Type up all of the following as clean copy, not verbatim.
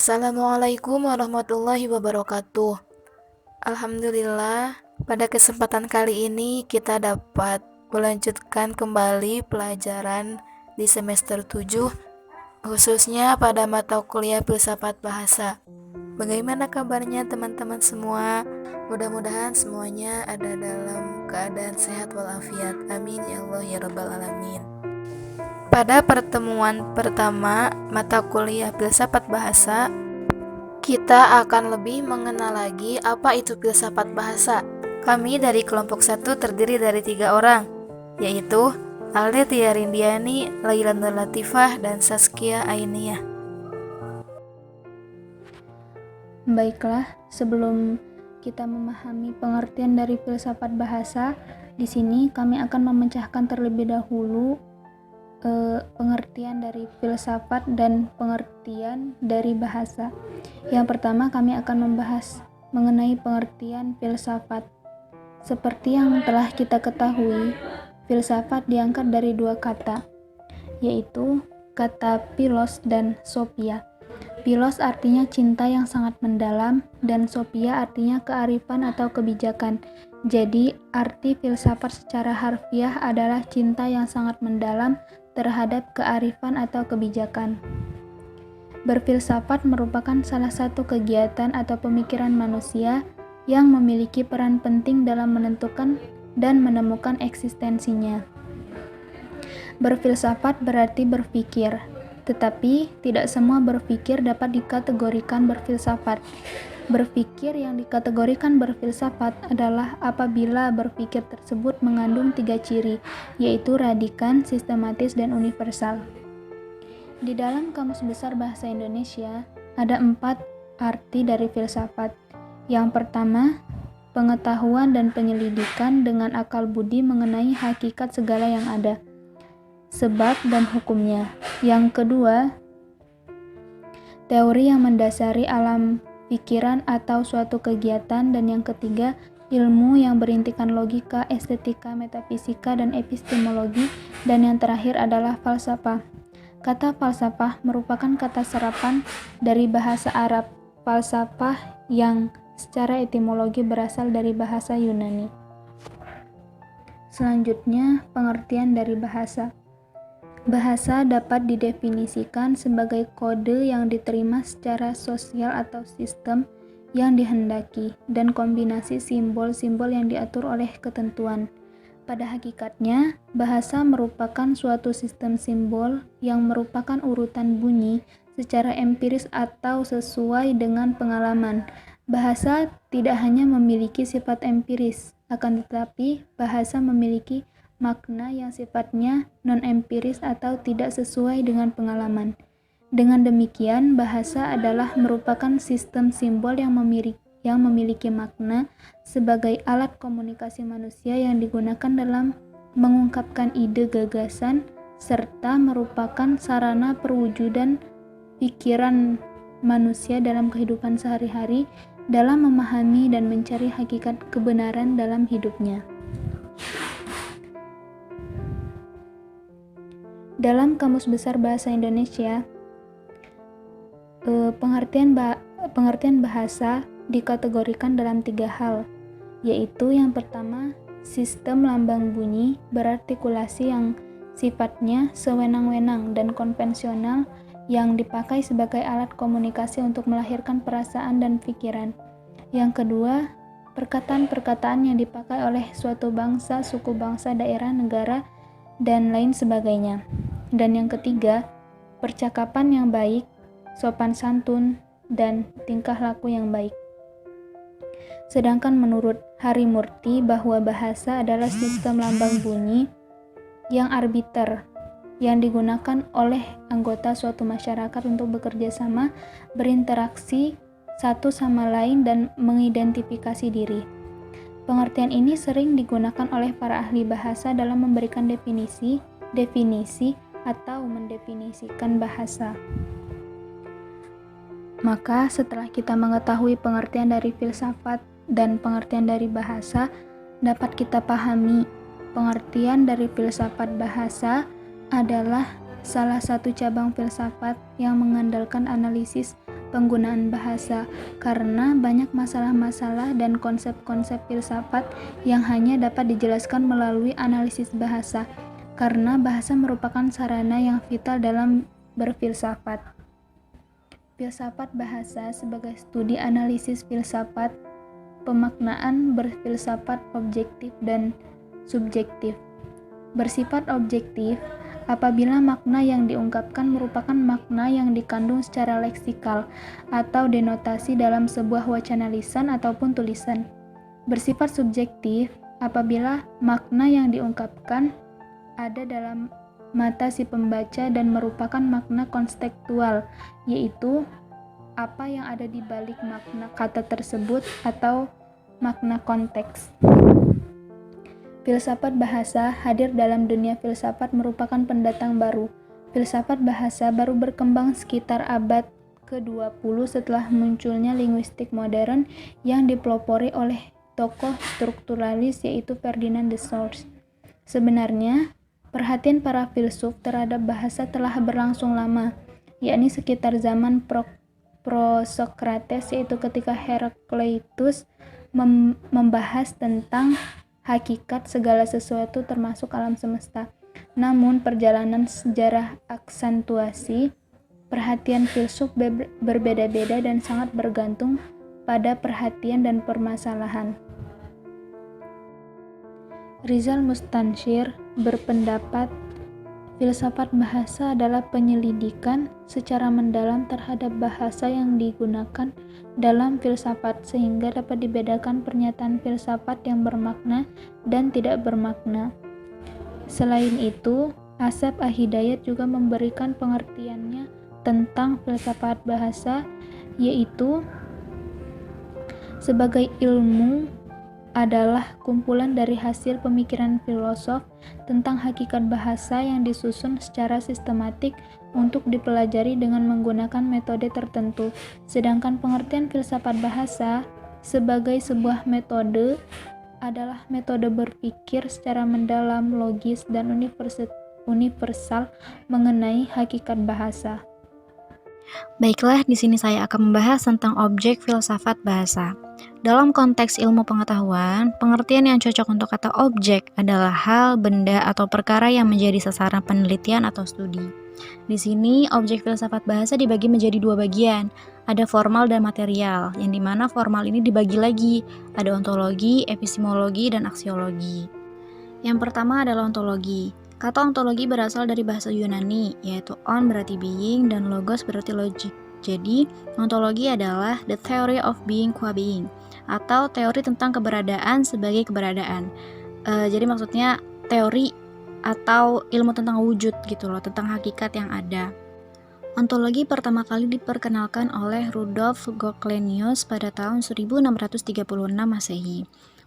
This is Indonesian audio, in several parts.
Assalamualaikum warahmatullahi wabarakatuh. Alhamdulillah, pada kesempatan kali ini kita dapat melanjutkan kembali pelajaran di semester 7, khususnya pada mata kuliah filsafat bahasa. Bagaimana kabarnya teman-teman semua? Mudah-mudahan semuanya ada dalam keadaan sehat walafiat. Amin ya Allah ya rabbal alamin. Pada pertemuan pertama mata kuliah filsafat bahasa, kita akan lebih mengenal lagi apa itu filsafat bahasa. Kami dari kelompok 1 terdiri dari 3 orang, yaitu Alde Tiarindiani, Laila Nur Latifah, dan Saskia Ainiyah. Baiklah, sebelum kita memahami pengertian dari filsafat bahasa, di sini kami akan memecahkan terlebih dahulu pengertian dari filsafat dan pengertian dari bahasa. Yang pertama, kami akan membahas mengenai pengertian filsafat. Seperti yang telah kita ketahui, filsafat diangkat dari dua kata, yaitu kata philos dan sophia. Philos artinya cinta yang sangat mendalam, dan sophia artinya kearifan atau kebijakan. Jadi, arti filsafat secara harfiah adalah cinta yang sangat mendalam terhadap kearifan atau kebijakan. Berfilsafat merupakan salah satu kegiatan atau pemikiran manusia yang memiliki peran penting dalam menentukan dan menemukan eksistensinya. Berfilsafat berarti berpikir, tetapi tidak semua berpikir dapat dikategorikan berfilsafat. Berpikir yang dikategorikan berfilsafat adalah apabila berpikir tersebut mengandung 3 ciri, yaitu radikan, sistematis, dan universal. Di dalam Kamus Besar Bahasa Indonesia, ada 4 arti dari filsafat. Yang pertama, pengetahuan dan penyelidikan dengan akal budi mengenai hakikat segala yang ada, sebab dan hukumnya. Yang kedua, teori yang mendasari alam pikiran atau suatu kegiatan. Dan yang ketiga, ilmu yang berintikan logika, estetika, metafisika, dan epistemologi. Dan yang terakhir adalah falsafah. Kata falsafah merupakan kata serapan dari bahasa Arab falsafah yang secara etimologi berasal dari bahasa Yunani. Selanjutnya, pengertian dari bahasa. Bahasa dapat didefinisikan sebagai kode yang diterima secara sosial atau sistem yang dihendaki, dan kombinasi simbol-simbol yang diatur oleh ketentuan. Pada hakikatnya, bahasa merupakan suatu sistem simbol yang merupakan urutan bunyi secara empiris atau sesuai dengan pengalaman. Bahasa tidak hanya memiliki sifat empiris, akan tetapi bahasa memiliki makna yang sifatnya non-empiris atau tidak sesuai dengan pengalaman. Dengan demikian, bahasa adalah merupakan sistem simbol yang memiliki makna sebagai alat komunikasi manusia yang digunakan dalam mengungkapkan ide gagasan, serta merupakan sarana perwujudan pikiran manusia dalam kehidupan sehari-hari dalam memahami dan mencari hakikat kebenaran dalam hidupnya. Dalam Kamus Besar Bahasa Indonesia, pengertian bahasa dikategorikan dalam 3 hal, yaitu yang pertama, sistem lambang bunyi berartikulasi yang sifatnya sewenang-wenang dan konvensional yang dipakai sebagai alat komunikasi untuk melahirkan perasaan dan pikiran. Yang kedua, perkataan-perkataan yang dipakai oleh suatu bangsa, suku bangsa, daerah, negara, dan lain sebagainya. Dan yang ketiga, percakapan yang baik, sopan santun, dan tingkah laku yang baik. Sedangkan menurut Harimurti bahwa bahasa adalah sistem lambang bunyi yang arbiter, yang digunakan oleh anggota suatu masyarakat untuk bekerja sama, berinteraksi satu sama lain, dan mengidentifikasi diri. Pengertian ini sering digunakan oleh para ahli bahasa dalam memberikan definisi, atau mendefinisikan bahasa. Maka setelah kita mengetahui pengertian dari filsafat dan pengertian dari bahasa, dapat kita pahami pengertian dari filsafat bahasa adalah salah satu cabang filsafat yang mengandalkan analisis penggunaan bahasa, karena banyak masalah-masalah dan konsep-konsep filsafat yang hanya dapat dijelaskan melalui analisis bahasa, karena bahasa merupakan sarana yang vital dalam berfilsafat. Filsafat bahasa sebagai studi analisis filsafat, pemaknaan berfilsafat objektif dan subjektif. Bersifat objektif apabila makna yang diungkapkan merupakan makna yang dikandung secara leksikal atau denotasi dalam sebuah wacana lisan ataupun tulisan. Bersifat subjektif apabila makna yang diungkapkan ada dalam mata si pembaca dan merupakan makna konstekstual, yaitu apa yang ada di balik makna kata tersebut atau makna konteks. Filsafat bahasa hadir dalam dunia filsafat merupakan pendatang baru. Filsafat bahasa baru berkembang sekitar abad ke-20 setelah munculnya linguistik modern yang dipelopori oleh tokoh strukturalis yaitu Ferdinand de Saussure. Sebenarnya, perhatian para filsuf terhadap bahasa telah berlangsung lama, yakni sekitar zaman Prosokrates, yaitu ketika Herakleitus membahas tentang hakikat segala sesuatu termasuk alam semesta. Namun, perjalanan sejarah aksentuasi perhatian filsuf berbeda-beda dan sangat bergantung pada perhatian dan permasalahan. Rizal Mustansyir berpendapat filsafat bahasa adalah penyelidikan secara mendalam terhadap bahasa yang digunakan dalam filsafat sehingga dapat dibedakan pernyataan filsafat yang bermakna dan tidak bermakna. Selain itu, Asep Ahidayat juga memberikan pengertiannya tentang filsafat bahasa, yaitu sebagai ilmu adalah kumpulan dari hasil pemikiran filosof tentang hakikat bahasa yang disusun secara sistematik untuk dipelajari dengan menggunakan metode tertentu. Sedangkan pengertian filsafat bahasa sebagai sebuah metode adalah metode berpikir secara mendalam, logis, dan universal mengenai hakikat bahasa. Baiklah, di sini saya akan membahas tentang objek filsafat bahasa. Dalam konteks ilmu pengetahuan, pengertian yang cocok untuk kata objek adalah hal, benda, atau perkara yang menjadi sasaran penelitian atau studi. Di sini, objek filsafat bahasa dibagi menjadi dua bagian. Ada formal dan material, yang dimana formal ini dibagi lagi. Ada ontologi, epistemologi, dan aksiologi. Yang pertama adalah ontologi. Kata ontologi berasal dari bahasa Yunani, yaitu on berarti being dan logos berarti logic. Jadi, ontologi adalah the theory of being qua being, atau teori tentang keberadaan sebagai keberadaan. Jadi maksudnya teori atau ilmu tentang wujud gitu loh, tentang hakikat yang ada. Ontologi pertama kali diperkenalkan oleh Rudolf Goclenius pada tahun 1636 Masehi.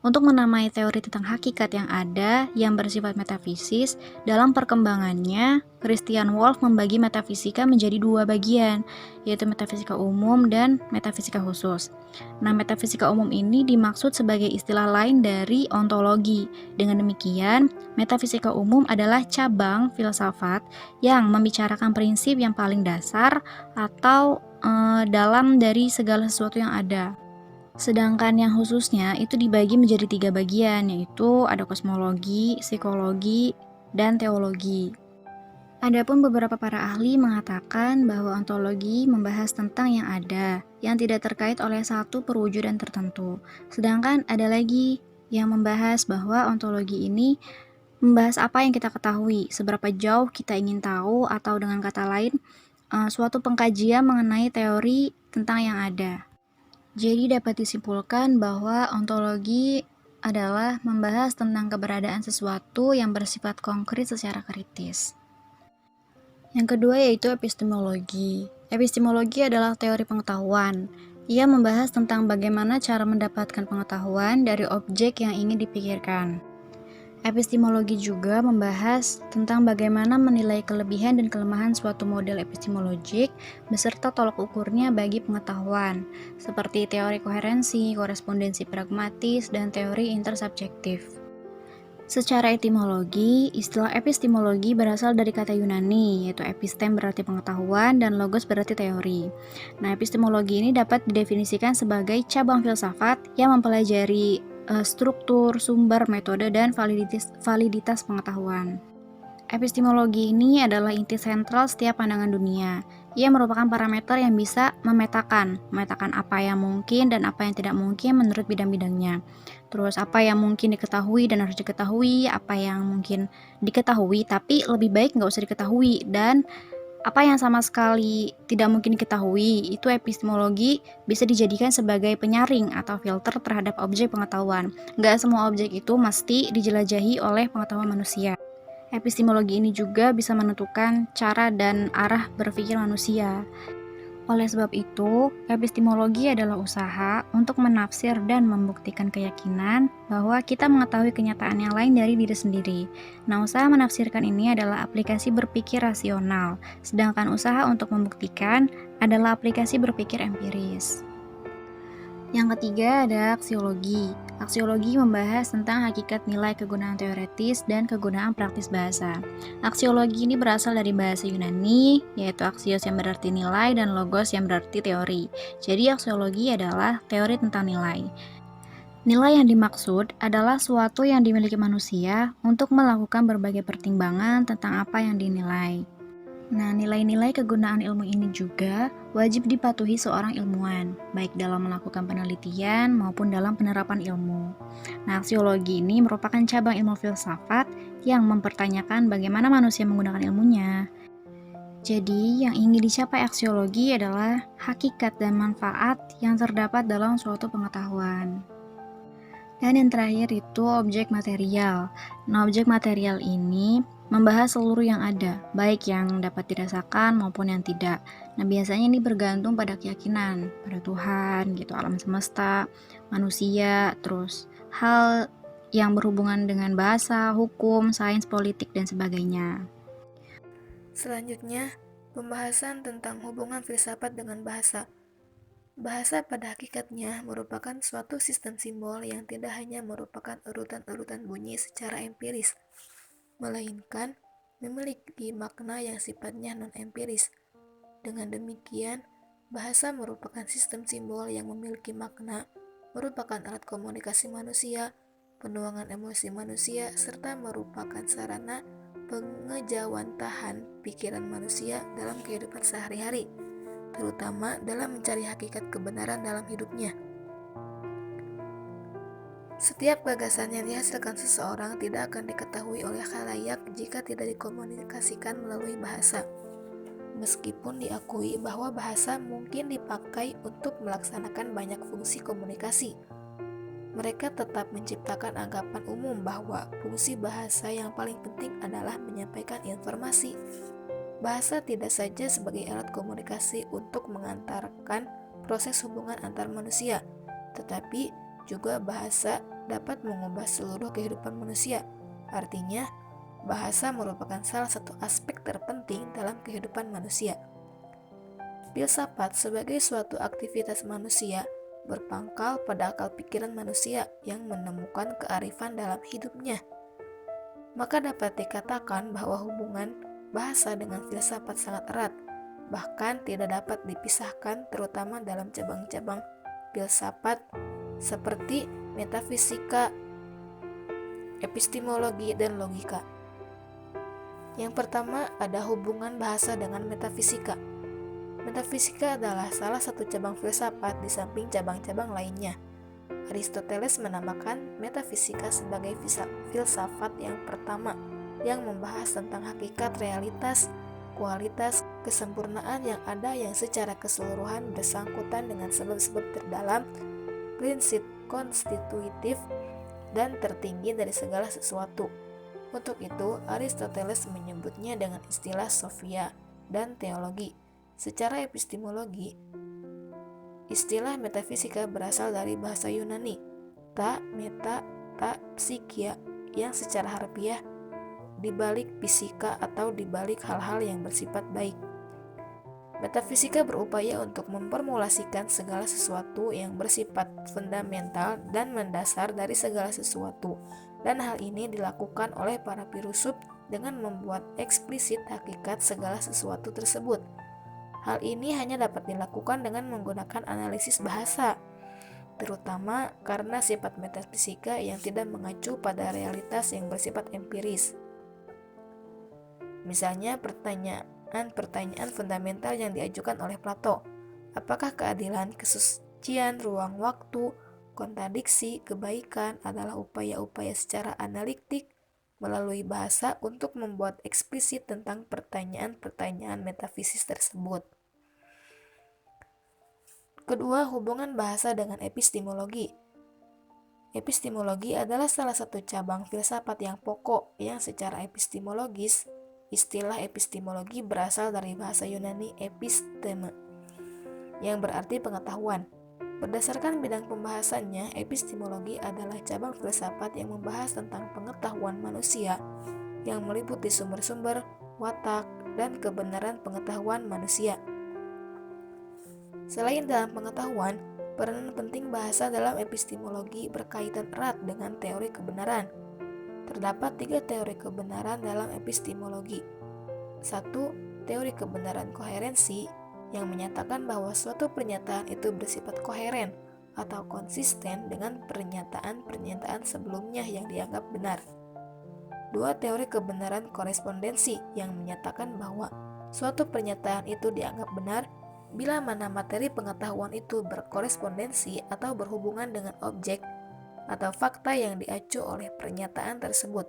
Untuk menamai teori tentang hakikat yang ada yang bersifat metafisis, dalam perkembangannya, Christian Wolff membagi metafisika menjadi dua bagian, yaitu metafisika umum dan metafisika khusus. Nah, metafisika umum ini dimaksud sebagai istilah lain dari ontologi. Dengan demikian, metafisika umum adalah cabang filsafat yang membicarakan prinsip yang paling dasar atau dalam dari segala sesuatu yang ada. Sedangkan yang khususnya itu dibagi menjadi tiga bagian, yaitu ada kosmologi, psikologi, dan teologi. Adapun beberapa para ahli mengatakan bahwa ontologi membahas tentang yang ada, yang tidak terkait oleh satu perwujudan tertentu. Sedangkan ada lagi yang membahas bahwa ontologi ini membahas apa yang kita ketahui, seberapa jauh kita ingin tahu, atau dengan kata lain, suatu pengkajian mengenai teori tentang yang ada. Jadi dapat disimpulkan bahwa ontologi adalah membahas tentang keberadaan sesuatu yang bersifat konkret secara kritis. Yang kedua yaitu epistemologi. Epistemologi adalah teori pengetahuan. Ia membahas tentang bagaimana cara mendapatkan pengetahuan dari objek yang ingin dipikirkan. Epistemologi juga membahas tentang bagaimana menilai kelebihan dan kelemahan suatu model epistemologik beserta tolak ukurnya bagi pengetahuan, seperti teori koherensi, korespondensi pragmatis, dan teori intersubjektif. Secara etimologi, istilah epistemologi berasal dari kata Yunani, yaitu epistem berarti pengetahuan dan logos berarti teori. Nah, epistemologi ini dapat didefinisikan sebagai cabang filsafat yang mempelajari struktur, sumber, metode, dan validitas pengetahuan. Epistemologi ini adalah inti sentral setiap pandangan dunia. Ia merupakan parameter yang bisa memetakan apa yang mungkin dan apa yang tidak mungkin menurut bidang-bidangnya. Terus apa yang mungkin diketahui dan harus diketahui, apa yang mungkin diketahui tapi lebih baik nggak usah diketahui, dan apa yang sama sekali tidak mungkin diketahui. Itu epistemologi bisa dijadikan sebagai penyaring atau filter terhadap objek pengetahuan. Nggak semua objek itu mesti dijelajahi oleh pengetahuan manusia. Epistemologi ini juga bisa menentukan cara dan arah berpikir manusia. Oleh sebab itu, epistemologi adalah usaha untuk menafsir dan membuktikan keyakinan bahwa kita mengetahui kenyataan yang lain dari diri sendiri. Nah, usaha menafsirkan ini adalah aplikasi berpikir rasional, sedangkan usaha untuk membuktikan adalah aplikasi berpikir empiris. Yang ketiga ada aksiologi. Aksiologi membahas tentang hakikat nilai kegunaan teoretis dan kegunaan praktis bahasa. Aksiologi ini berasal dari bahasa Yunani, yaitu aksios yang berarti nilai dan logos yang berarti teori. Jadi aksiologi adalah teori tentang nilai. Nilai yang dimaksud adalah suatu yang dimiliki manusia untuk melakukan berbagai pertimbangan tentang apa yang dinilai. Nah, nilai-nilai kegunaan ilmu ini juga wajib dipatuhi seorang ilmuwan, baik dalam melakukan penelitian maupun dalam penerapan ilmu. Nah, aksiologi ini merupakan cabang ilmu filsafat yang mempertanyakan bagaimana manusia menggunakan ilmunya. Jadi, yang ingin dicapai aksiologi adalah hakikat dan manfaat yang terdapat dalam suatu pengetahuan. Dan yang terakhir itu objek material. Nah, objek material ini membahas seluruh yang ada, baik yang dapat dirasakan maupun yang tidak. Nah, biasanya ini bergantung pada keyakinan, pada Tuhan, gitu, alam semesta, manusia, terus hal yang berhubungan dengan bahasa, hukum, sains, politik, dan sebagainya. Selanjutnya, pembahasan tentang hubungan filsafat dengan bahasa. Bahasa pada hakikatnya merupakan suatu sistem simbol yang tidak hanya merupakan urutan-urutan bunyi secara empiris, melainkan memiliki makna yang sifatnya non-empiris. Dengan demikian, bahasa merupakan sistem simbol yang memiliki makna, merupakan alat komunikasi manusia, penuangan emosi manusia, serta merupakan sarana pengejawantahan pikiran manusia dalam kehidupan sehari-hari, terutama dalam mencari hakikat kebenaran dalam hidupnya. Setiap gagasan yang dihasilkan seseorang tidak akan diketahui oleh khalayak jika tidak dikomunikasikan melalui bahasa. Meskipun diakui bahwa bahasa mungkin dipakai untuk melaksanakan banyak fungsi komunikasi, mereka tetap menciptakan anggapan umum bahwa fungsi bahasa yang paling penting adalah menyampaikan informasi. Bahasa tidak saja sebagai alat komunikasi untuk mengantarkan proses hubungan antar manusia, tetapi juga bahasa dapat mengubah seluruh kehidupan manusia. Artinya, bahasa merupakan salah satu aspek terpenting dalam kehidupan manusia. Filsafat sebagai suatu aktivitas manusia berpangkal pada akal pikiran manusia yang menemukan kearifan dalam hidupnya. Maka dapat dikatakan bahwa hubungan bahasa dengan filsafat sangat erat, bahkan tidak dapat dipisahkan, terutama dalam cabang-cabang filsafat seperti metafisika, epistemologi, dan logika. Yang pertama ada hubungan bahasa dengan metafisika. Metafisika adalah salah satu cabang filsafat di samping cabang-cabang lainnya. Aristoteles menamakan metafisika sebagai filsafat yang pertama yang membahas tentang hakikat, realitas, kualitas, kesempurnaan yang ada yang secara keseluruhan bersangkutan dengan sebab-sebab terdalam, prinsip konstitutif, dan tertinggi dari segala sesuatu. Untuk itu, Aristoteles menyebutnya dengan istilah sophia dan teologi. Secara epistemologi, istilah metafisika berasal dari bahasa Yunani ta, meta, ta, psikia, yang secara harfiah dibalik fisika atau dibalik hal-hal yang bersifat baik. Metafisika berupaya untuk memformulasikan segala sesuatu yang bersifat fundamental dan mendasar dari segala sesuatu, dan hal ini dilakukan oleh para filosof dengan membuat eksplisit hakikat segala sesuatu tersebut. Hal ini hanya dapat dilakukan dengan menggunakan analisis bahasa, terutama karena sifat metafisika yang tidak mengacu pada realitas yang bersifat empiris. Misalnya pertanyaan fundamental yang diajukan oleh Plato. Apakah keadilan, kesucian, ruang waktu, kontradiksi, kebaikan adalah upaya-upaya secara analitik melalui bahasa untuk membuat eksplisit tentang pertanyaan-pertanyaan metafisis tersebut. Kedua, hubungan bahasa dengan epistemologi. Epistemologi adalah salah satu cabang filsafat yang pokok yang secara epistemologis, istilah epistemologi berasal dari bahasa Yunani episteme, yang berarti pengetahuan. Berdasarkan bidang pembahasannya, epistemologi adalah cabang filsafat yang membahas tentang pengetahuan manusia yang meliputi sumber-sumber, watak, dan kebenaran pengetahuan manusia. Selain dalam pengetahuan, peranan penting bahasa dalam epistemologi berkaitan erat dengan teori kebenaran. Terdapat 3 teori kebenaran dalam epistemologi. 1. Teori kebenaran koherensi, yang menyatakan bahwa suatu pernyataan itu bersifat koheren atau konsisten dengan pernyataan-pernyataan sebelumnya yang dianggap benar. 2. Teori kebenaran korespondensi, yang menyatakan bahwa suatu pernyataan itu dianggap benar bila mana materi pengetahuan itu berkorespondensi atau berhubungan dengan objek atau fakta yang diacu oleh pernyataan tersebut.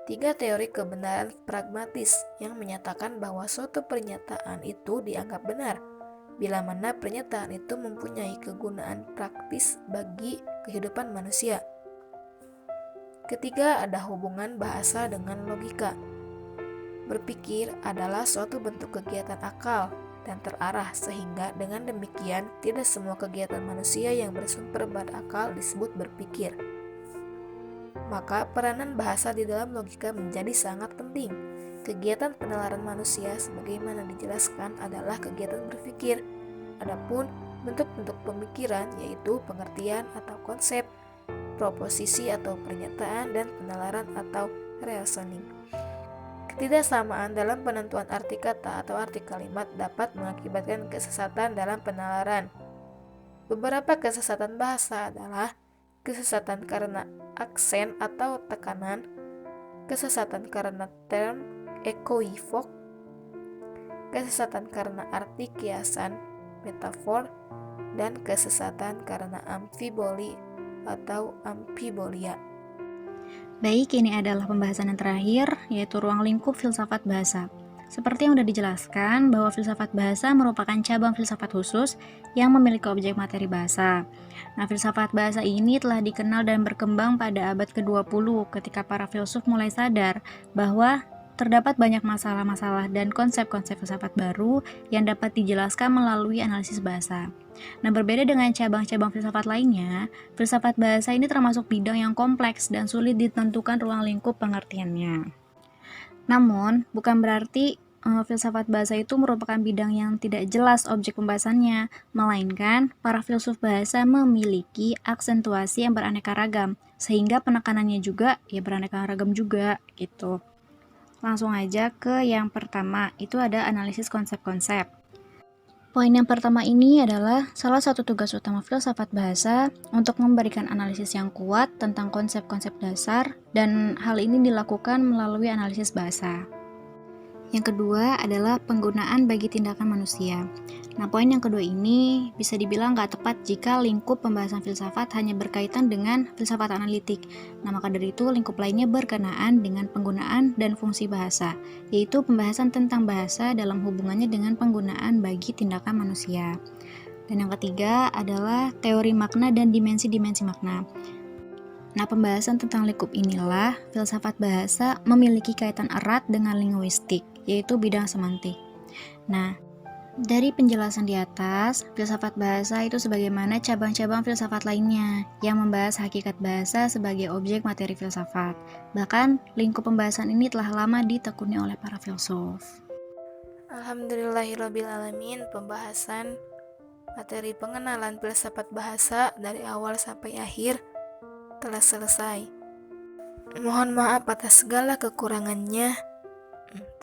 3. Teori kebenaran pragmatis, yang menyatakan bahwa suatu pernyataan itu dianggap benar bila mana pernyataan itu mempunyai kegunaan praktis bagi kehidupan manusia. Ketiga, ada hubungan bahasa dengan logika. Berpikir adalah suatu bentuk kegiatan akal dan terarah, sehingga dengan demikian tidak semua kegiatan manusia yang bersumber pada akal disebut berpikir. Maka peranan bahasa di dalam logika menjadi sangat penting. Kegiatan penalaran manusia sebagaimana dijelaskan adalah kegiatan berpikir. Adapun bentuk-bentuk pemikiran yaitu pengertian atau konsep, proposisi atau pernyataan, dan penalaran atau reasoning. Ketidaksamaan dalam penentuan arti kata atau arti kalimat dapat mengakibatkan kesesatan dalam penalaran. Beberapa kesesatan bahasa adalah kesesatan karena aksen atau tekanan, kesesatan karena term ekoivok, kesesatan karena arti kiasan metafor, dan kesesatan karena amfiboli atau amfibolia. Baik, ini adalah pembahasan yang terakhir, yaitu ruang lingkup filsafat bahasa. Seperti yang sudah dijelaskan, bahwa filsafat bahasa merupakan cabang filsafat khusus yang memiliki objek materi bahasa. Nah, filsafat bahasa ini telah dikenal dan berkembang pada abad ke-20 ketika para filsuf mulai sadar bahwa terdapat banyak masalah-masalah dan konsep-konsep filsafat baru yang dapat dijelaskan melalui analisis bahasa. Nah, berbeda dengan cabang-cabang filsafat lainnya, filsafat bahasa ini termasuk bidang yang kompleks dan sulit ditentukan ruang lingkup pengertiannya. Namun, bukan berarti filsafat bahasa itu merupakan bidang yang tidak jelas objek pembahasannya, melainkan para filsuf bahasa memiliki aksentuasi yang beraneka ragam, sehingga penekanannya juga ya beraneka ragam juga gitu. Langsung aja ke yang pertama, itu ada analisis konsep-konsep. Poin yang pertama ini adalah salah satu tugas utama filsafat bahasa untuk memberikan analisis yang kuat tentang konsep-konsep dasar, dan hal ini dilakukan melalui analisis bahasa. Yang kedua adalah penggunaan bagi tindakan manusia. Nah, poin yang kedua ini bisa dibilang gak tepat jika lingkup pembahasan filsafat hanya berkaitan dengan filsafat analitik. Nah, maka dari itu lingkup lainnya berkenaan dengan penggunaan dan fungsi bahasa, yaitu pembahasan tentang bahasa dalam hubungannya dengan penggunaan bagi tindakan manusia. Dan yang ketiga adalah teori makna dan dimensi-dimensi makna. Nah, pembahasan tentang lingkup inilah filsafat bahasa memiliki kaitan erat dengan linguistik, yaitu bidang semantik. Nah, dari penjelasan di atas, filsafat bahasa itu sebagaimana cabang-cabang filsafat lainnya yang membahas hakikat bahasa sebagai objek materi filsafat. Bahkan, lingkup pembahasan ini telah lama ditekuni oleh para filsuf. Alhamdulillahirrabbilalamin, pembahasan materi pengenalan filsafat bahasa dari awal sampai akhir telah selesai. Mohon maaf atas segala kekurangannya.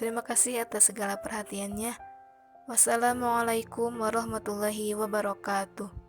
Terima kasih atas segala perhatiannya. Wassalamualaikum warahmatullahi wabarakatuh.